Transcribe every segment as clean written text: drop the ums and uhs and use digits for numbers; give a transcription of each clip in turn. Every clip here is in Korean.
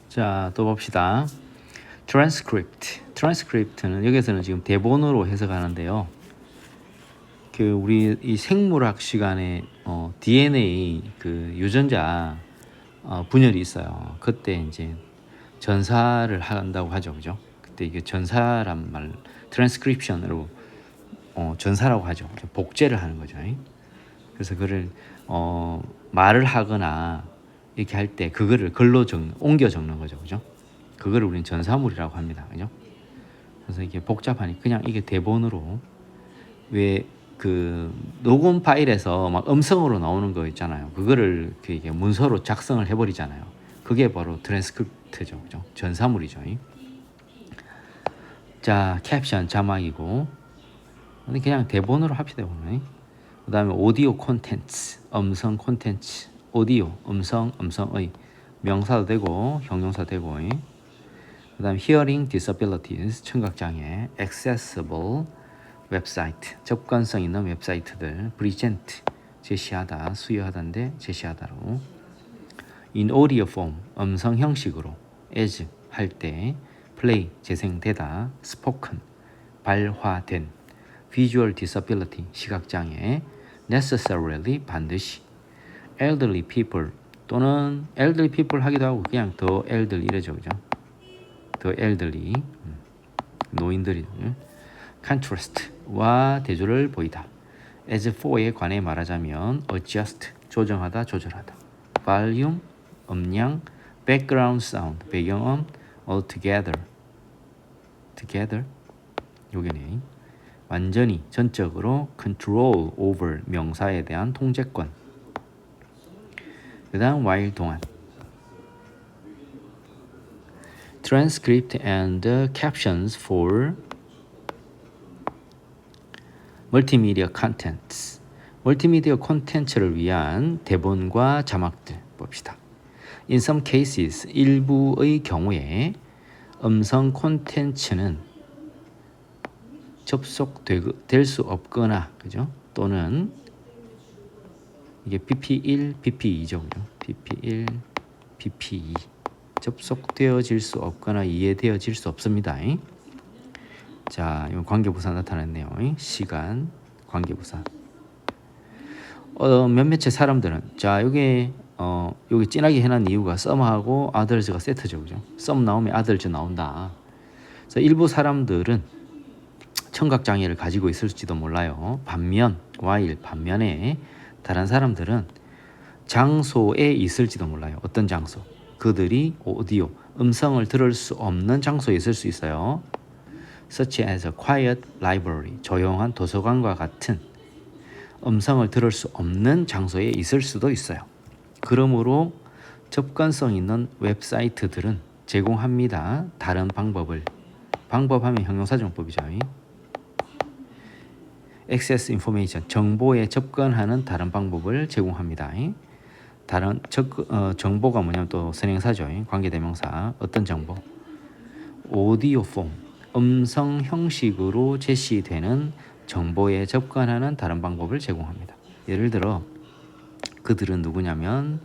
자, 또 봅시다. transcript. transcript는 여기서는 지금 대본으로 해석하는데요. 그 우리 이 생물학 시간에 DNA 그 유전자 분열이 있어요. 그때 이제 전사를 한다고 하죠, 그죠? 그때 이게 전사란 말, 트랜스크립션으로 전사라고 하죠. 복제를 하는 거죠. 그래서 그를 말을 하거나 이렇게 할 때 그거를 글로 옮겨 적는 거죠, 그죠? 그거를 우리는 전사물이라고 합니다, 그죠? 그래서 이게 복잡하니 그냥 이게 대본으로 왜 그 녹음 파일에서 막 음성으로 나오는 거 있잖아요. 그거를 이게 문서로 작성을 해버리잖아요. 그게 바로 트랜스크립트죠, 그죠? 전사물이죠. 자, 캡션 자막이고 그냥 대본으로 합시다 오늘. 그 다음에 오디오 콘텐츠, 음성 콘텐츠, 오디오, 음성의 명사도 되고 형용사 되고. 그 다음에 hearing disabilities, 청각장애, accessible 웹사이트, 접근성 있는 웹사이트들, present, 제시하다, 수여하다인데 제시하다로. in audio form, 음성 형식으로, as, 할 때, play, 재생되다, spoken, 발화된, visual disability, 시각장애, necessarily, 반드시, elderly people 또는 elderly people 하기도 하고 그냥 더 elderly 이러죠, 그죠? 더 elderly, 노인들이, contrast와 대조를 보이다. as for에 관해 말하자면 adjust, 조정하다, 조절하다. volume, 음량, background sound, 배경음, altogether, together, 요게네. 완전히, 전적으로, control over, 명사에 대한 통제권. 그 다음 while, 동안. transcript and captions for 멀티미디어 컨텐츠. 멀티미디어 콘텐츠를 위한 대본과 자막들 봅시다. In some cases, 일부의 경우에 음성 콘텐츠는 접속될 수 없거나, 그죠? 또는 이게 BP1, BP2죠, 그죠? BP1, BP2 접속되어질 수 없거나 이해되어질 수 없습니다. 자, 이건 관계부사 나타났네요. 시간, 관계부사. 몇몇의 사람들은 자, 여기 진하게 해놓은 이유가 some하고 others가 세트죠, 그죠? some 나오면 others 나온다. 그래서 일부 사람들은 청각 장애를 가지고 있을지도 몰라요. 반면에 다른 사람들은 장소에 있을지도 몰라요. 어떤 장소? 그들이 오디오, 음성을 들을 수 없는 장소에 있을 수 있어요. such as a quiet library, 조용한 도서관과 같은 음성을 들을 수 없는 장소에 있을 수도 있어요. 그러므로 접근성 있는 웹사이트들은 제공합니다. 다른 방법을. 방법하면 형용사정법이죠. access information, 정보에 접근하는 다른 방법을 제공합니다. 다른 정보가 뭐냐면 또 선행사죠. 관계대명사. 어떤 정보? 오디오 폼, 음성 형식으로 제시되는 정보에 접근하는 다른 방법을 제공합니다. 예를 들어 그들은 누구냐면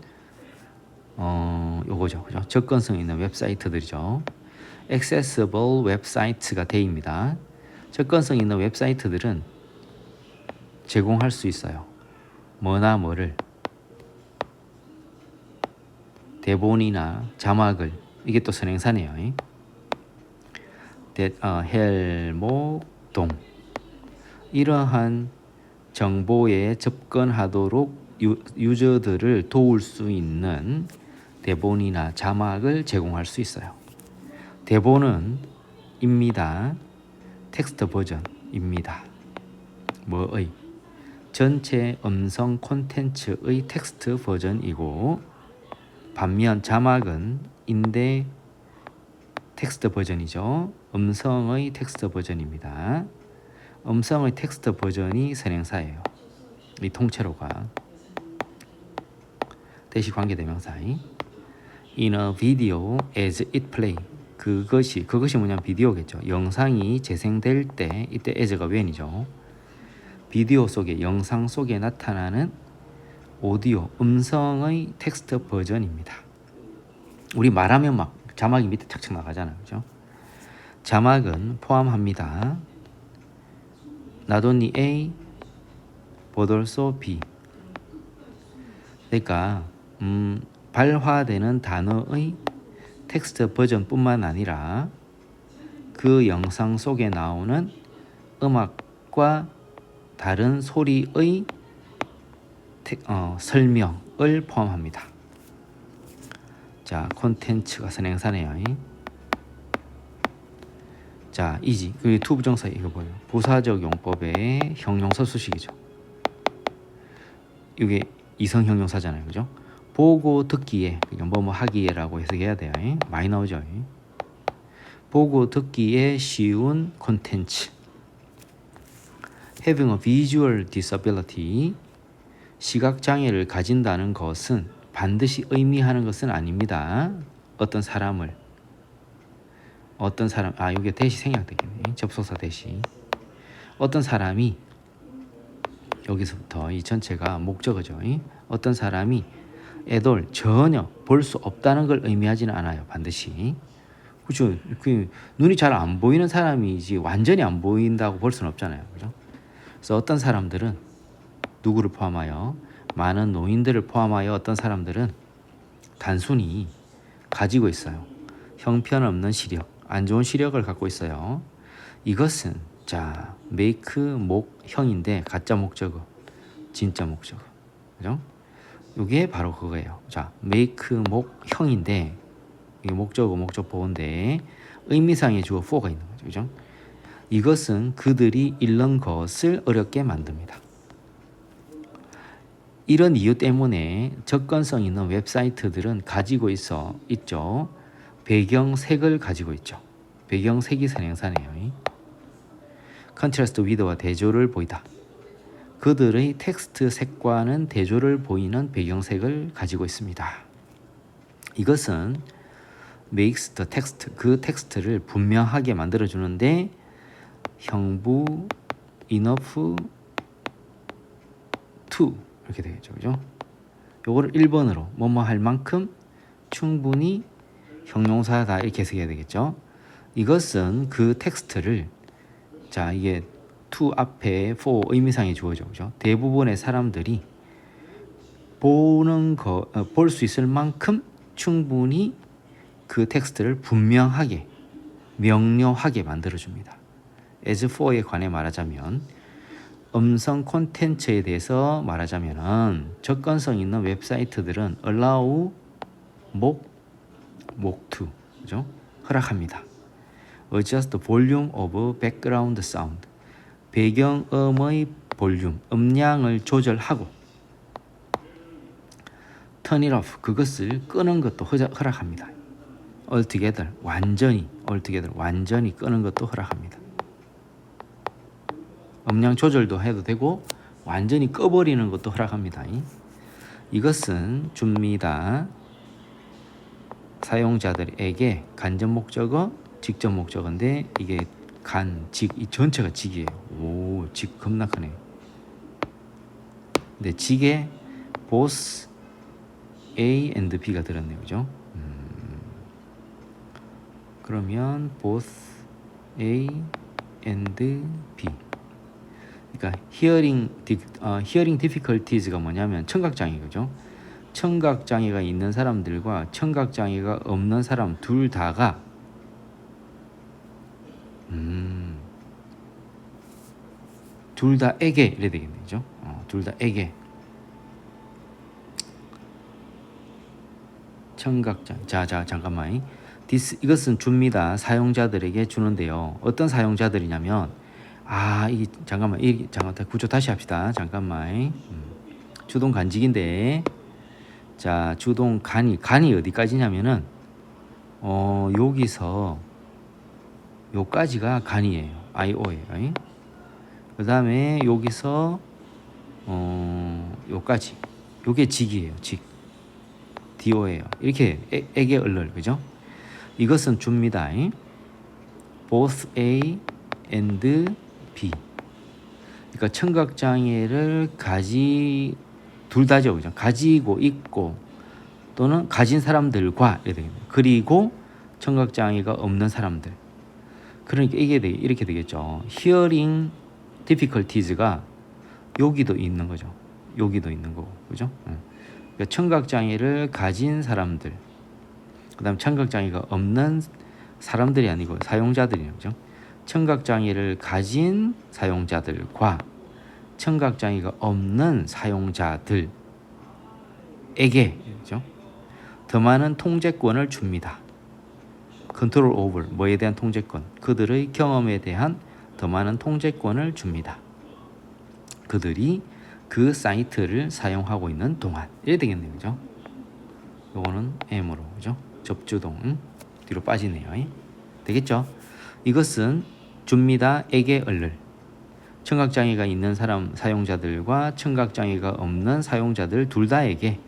요거죠, 그죠? 접근성 있는 웹사이트들이죠. accessible 웹사이트가 대입니다. 접근성 있는 웹사이트들은 제공할 수 있어요. 뭐나 뭐를, 대본이나 자막을. 이게 또 선행사네요. 헬목동, 이러한 정보에 접근하도록 유저들을 도울 수 있는 대본이나 자막을 제공할 수 있어요. 대본은 입니다. 텍스트 버전입니다. 뭐의? 전체 음성 콘텐츠의 텍스트 버전이고, 반면 자막은 인데 텍스트 버전이죠. 음성의 tek스트 버전입니다. 음성의 텍스트 버전이 선행사예요. 이 통째로가 대시 관계대명사. In a video as it play, 그것이 뭐냐면 비디오겠죠. 영상이 재생될 때, 이때 as가 when이죠. 비디오 속에, 영상 속에 나타나는 오디오, 음성의 텍스트 버전입니다. 우리 말하면 막 자막이 밑에 착착 나가잖아요. 그죠? 자막은 포함합니다. Not only A, but also B. 그러니까 발화되는 단어의 텍스트 버전뿐만 아니라 그 영상 속에 나오는 음악과 다른 소리의 설명을 포함합니다. 자, 콘텐츠가 선행사네요. 자, 이지. 그 투부정사 이거 뭐예요? 부사적 용법의 형용사 수식이죠. 이게 이성 형용사잖아요. 그죠? 보고 듣기에 뭐뭐 하기에라고 해석해야 돼요. 많이 나오죠. 보고 듣기에 쉬운 콘텐츠. Having a visual disability. 시각 장애를 가진다는 것은 반드시 의미하는 것은 아닙니다. 어떤 사람, 이게 대시 생략되겠네. 접속사 대시. 어떤 사람이, 여기서부터 이 전체가 목적어죠. 어떤 사람이 애돌 전혀 볼 수 없다는 걸 의미하지는 않아요. 반드시. 그렇죠. 눈이 잘 안 보이는 사람이지 완전히 안 보인다고 볼 수는 없잖아요. 그죠? 그래서 어떤 사람들은 누구를 포함하여, 많은 노인들을 포함하여 어떤 사람들은 단순히 가지고 있어요. 형편없는 시력, 안 좋은 시력을 갖고 있어요. 이것은 자, make 목형인데 가짜 목적어, 진짜 목적어. 그죠? 이게 바로 그거예요. 자, make 목형인데 이게 목적어, 목적보호인데 의미상의 주어 for가 있는 거죠. 그죠? 이것은 그들이 읽는 것을 어렵게 만듭니다. 이런 이유 때문에 접근성 있는 웹사이트들은 가지고 있죠. 배경색을 가지고 있죠. 배경색이 선행사네요. 컨트라스트 위드와 대조를 보이다. 그들의 텍스트 색과는 대조를 보이는 배경색을 가지고 있습니다. 이것은 makes the text, 그 텍스트를 분명하게 만들어주는데 형부 enough to 이렇게 되겠죠. 그죠? 요거를 1번으로 뭐뭐 할 만큼 충분히 형용사다 이렇게 해석해야 되겠죠. 이것은 그 텍스트를, 자, 이게 to 앞에 for 의미상의 주어죠. 그죠? 대부분의 사람들이 볼 수 있을 만큼 충분히 그 텍스트를 분명하게, 명료하게 만들어줍니다. as for에 관해 말하자면, 음성 콘텐츠에 대해서 말하자면 접근성 있는 웹사이트들은 allow 목 to, 그죠? 허락합니다. adjust the volume of background sound. 배경음의 볼륨, 음량을 조절하고 turn it off, 그것을 끄는 것도 허락합니다. altogether, 완전히 끄는 것도 허락합니다. 음량 조절도 해도 되고 완전히 꺼버리는 것도 허락합니다. 이것은 줍니다. 사용자들에게 간접 목적어, 직접 목적어인데 이게 직, 이 전체가 직이에요. 오, 직 겁나 크네. 근데 직에 both A and B가 들었네요. 그죠? 그러면 both A and B. 그러니까 hearing difficulties가 뭐냐면 청각장애죠. 청각장애가 있는 사람들과 청각장애가 없는 사람 둘 다가 둘 다에게 이래 되겠네요. 둘 다에게 청각장애. 자, 잠깐만. 이것은 줍니다. 사용자들에게 주는데요. 어떤 사용자들이냐면 잠깐만 구조 다시 합시다. 잠깐만. 주동 간직인데, 자, 주동 간이 어디까지냐면은 여기서 요까지가 간이에요. IO예요. 그 다음에 여기서 요까지, 요게 직이에요. 직 DO예요. 이렇게 에게 얼럴, 그죠? 이것은 줍니다. both A and B. 그러니까 청각장애를 둘 다죠. 그죠? 가지고 있고 또는 가진 사람들과 이렇게 됩니다. 그리고 청각장애가 없는 사람들. 그러니까 이게 이렇게 되겠죠. Hearing difficulties가 여기도 있는 거죠. 여기도 있는 거고, 그죠? 그러니까 청각장애를 가진 사람들, 그다음 청각장애가 없는 사람들이 아니고 사용자들이죠. 그죠? 청각장애를 가진 사용자들과 청각장애가 없는 사용자들에게, 그죠? 더 많은 통제권을 줍니다. 컨트롤 오버, 뭐에 대한 통제권? 그들의 경험에 대한 더 많은 통제권을 줍니다. 그들이 그 사이트를 사용하고 있는 동안. 이래 되겠네요. 그죠? 요거는 M으로, 그죠? 접주동 뒤로 빠지네요. 되겠죠? 이것은 줍니다. 에게 을를. 청각장애가 있는 사람 사용자들과 청각장애가 없는 사용자들 둘 다에게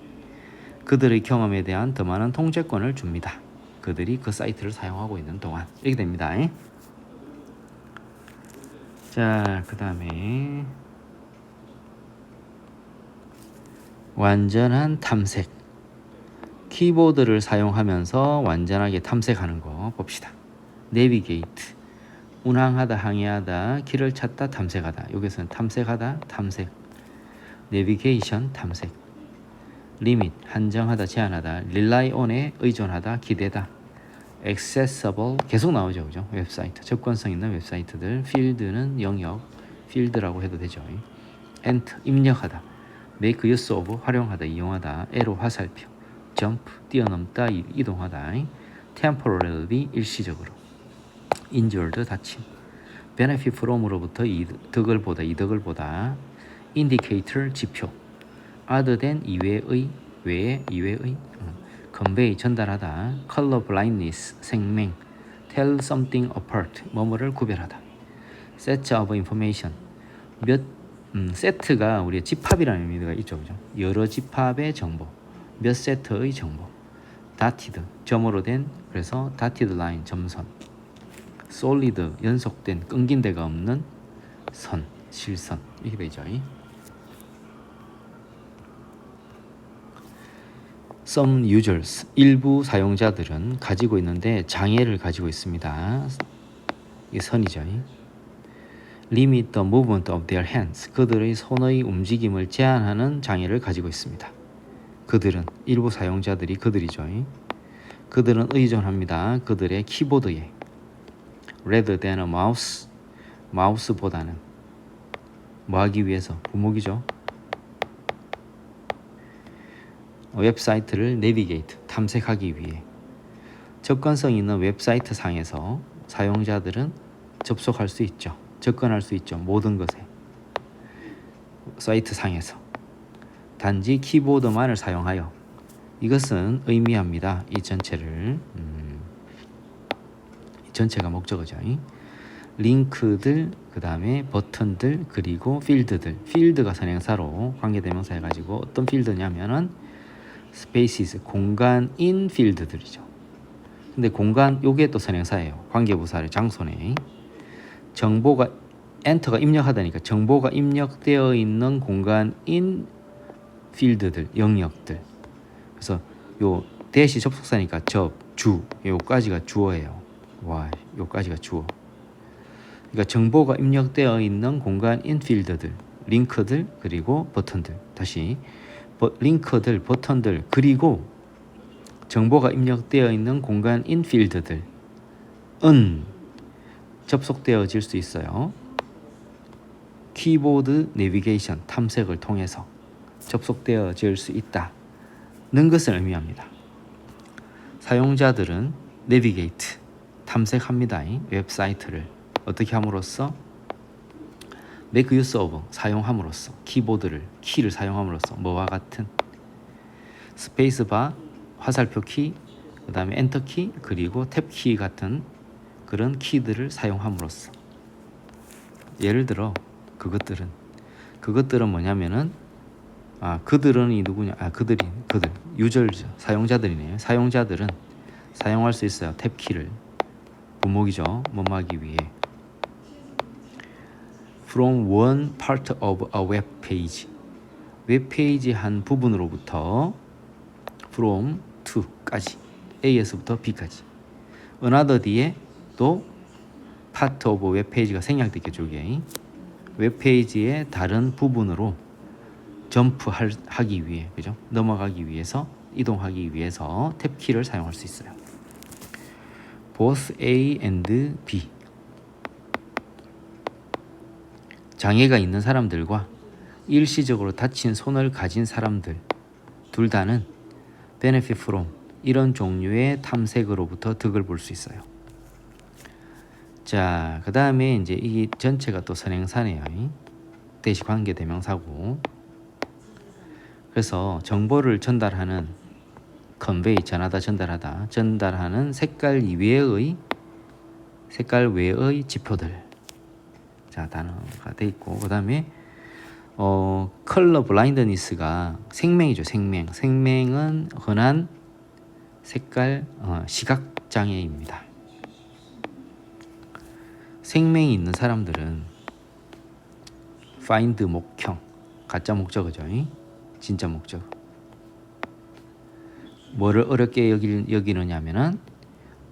그들의 경험에 대한 더 많은 통제권을 줍니다. 그들이 그 사이트를 사용하고 있는 동안. 이렇게 됩니다. 자, 그 다음에 완전한 탐색. 키보드를 사용하면서 완전하게 탐색하는 거 봅시다. 내비게이트. 운항하다, 항해하다, 길을 찾다, 탐색하다. 여기서는 탐색하다, 탐색. 내비게이션, 탐색. 리밋, 한정하다, 제한하다. rely on에 의존하다, 기대다. accessible, 계속 나오죠, 그죠? 웹사이트, 접근성 있는 웹사이트들. field는 영역, field라고 해도 되죠. enter, 입력하다. make use of, 활용하다, 이용하다. arrow, 화살표. jump, 뛰어넘다, 이동하다. temporarily, 일시적으로. injured, 다침. benefit from으로부터 이득을 보다, 이득을 보다. indicator, 지표. other than, 이외의, 외에, 이외의. convey, 전달하다. color blindness, 생맹. tell something apart, 뭐뭐를 구별하다. set of information, 세트가 우리의 집합이라는 의미가 있죠, 그죠? 여러 집합의 정보, 몇 세트의 정보. dotted, 점으로 된, 그래서 dotted line, 점선. solid, 연속된, 끊긴 데가 없는 선, 실선. 이렇게 되죠. Some users, 일부 사용자들은 가지고 있는데 장애를 가지고 있습니다. 이 선이죠. Limit the movement of their hands, 그들의 손의 움직임을 제한하는 장애를 가지고 있습니다. 그들은, 일부 사용자들이 그들이죠. 그들은 의존합니다. 그들의 키보드에. Rather than a mouse, 마우스보다는 뭐 하기 위해서? 부목이죠. 웹사이트를 내비게이트, 탐색하기 위해. 접근성 있는 웹사이트 상에서 사용자들은 접속할 수 있죠. 접근할 수 있죠. 모든 것에. 사이트 상에서. 단지 키보드만을 사용하여. 이것은 의미합니다. 이 전체를. 이 전체가 목적어죠. 링크들, 그 다음에 버튼들, 그리고 필드들. 필드가 선행사로 관계대명사 해가지고 어떤 필드냐면은 spaces, 공간인 필드들이죠. 근데 공간, 요게 또 선행사예요. 관계부사를 장소네. 정보가, 엔터가 입력하다니까 정보가 입력되어 있는 공간인 필드들, 영역들. 그래서 요 대시 접속사니까 주, 요까지가 주어예요. 와, 요까지가 주어. 그러니까 정보가 입력되어 있는 공간인 필드들, 링크들, 그리고 버튼들. 다시 링크들, 버튼들, 그리고 정보가 입력되어 있는 공간인 필드들은 접속되어질 수 있어요. 키보드 내비게이션, 탐색을 통해서 접속되어질 수 있다는 것을 의미합니다. 사용자들은 내비게이트, 탐색합니다. 웹사이트를 어떻게 함으로써? make use of, 사용함으로써. 키보드를, 키를 사용함으로써. 뭐와 같은? 스페이스바, 화살표 키, 그 다음에 엔터 키, 그리고 탭 키 같은 그런 키들을 사용함으로써. 예를 들어 그것들은 뭐냐면은 그들은 이 누구냐? 그들 유저죠. 사용자들이네요. 사용자들은 사용할 수 있어요. 탭 키를. 부목이죠. 뭐하기 위해. From one part of a web page, 웹페이지 한 부분으로부터 from to까지, A에서부터 B까지 another 뒤에 또 part of 웹페이지가 생략되게 쪽에 웹페이지의 다른 부분으로 점프하기 위해, 그죠? 넘어가기 위해서, 이동하기 위해서 탭키를 사용할 수 있어요. both A and B. 장애가 있는 사람들과 일시적으로 다친 손을 가진 사람들 둘 다는 benefit from 이런 종류의 탐색으로부터 득을 볼 수 있어요. 자, 그 다음에 이제 이 전체가 또 선행사네요. 대시 관계 대명사고. 그래서 정보를 전달하는 convey, 전하다, 전달하다, 전달하는 색깔 외의 지표들. 자, 단어가 돼 있고, 그 다음에 컬러 블라인드니스가 생명이죠. 생명은 흔한 색깔 시각 장애입니다. 생명이 있는 사람들은 find 목형, 가짜 목적어죠. 진짜 목적. 뭐를 어렵게 여기느냐면은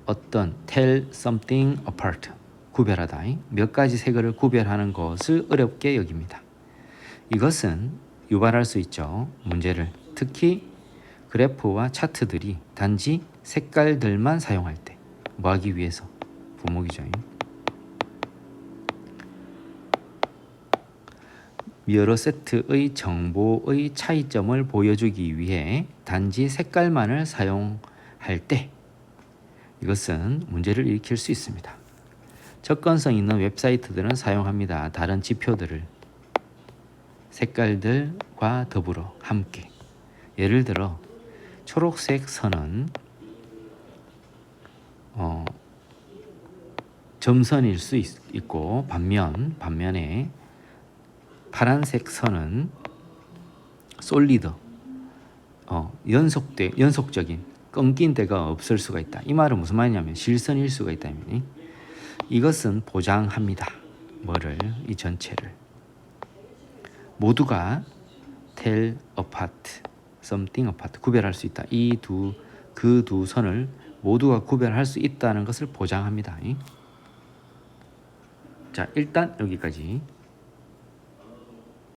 어떤 tell something apart, 구별하다. 몇 가지 색을 구별하는 것을 어렵게 여깁니다. 이것은 유발할 수 있죠. 문제를. 특히 그래프와 차트들이 단지 색깔들만 사용할 때. 뭐 하기 위해서? 부목이죠. 여러 세트의 정보의 차이점을 보여주기 위해 단지 색깔만을 사용할 때 이것은 문제를 일으킬 수 있습니다. 접근성 있는 웹사이트들은 사용합니다. 다른 지표들을 색깔들과 더불어 함께. 예를 들어 초록색 선은 점선일 수 있고 반면에 파란색 선은 솔리드, 연속적인 끊긴 데가 없을 수가 있다. 이 말은 무슨 말이냐면 실선일 수가 있다. 이것은 보장합니다. 뭐를? 이 전체를. 모두가 tell apart, something apart, 구별할 수 있다. 그 두 선을 모두가 구별할 수 있다는 것을 보장합니다. 자, 일단 여기까지.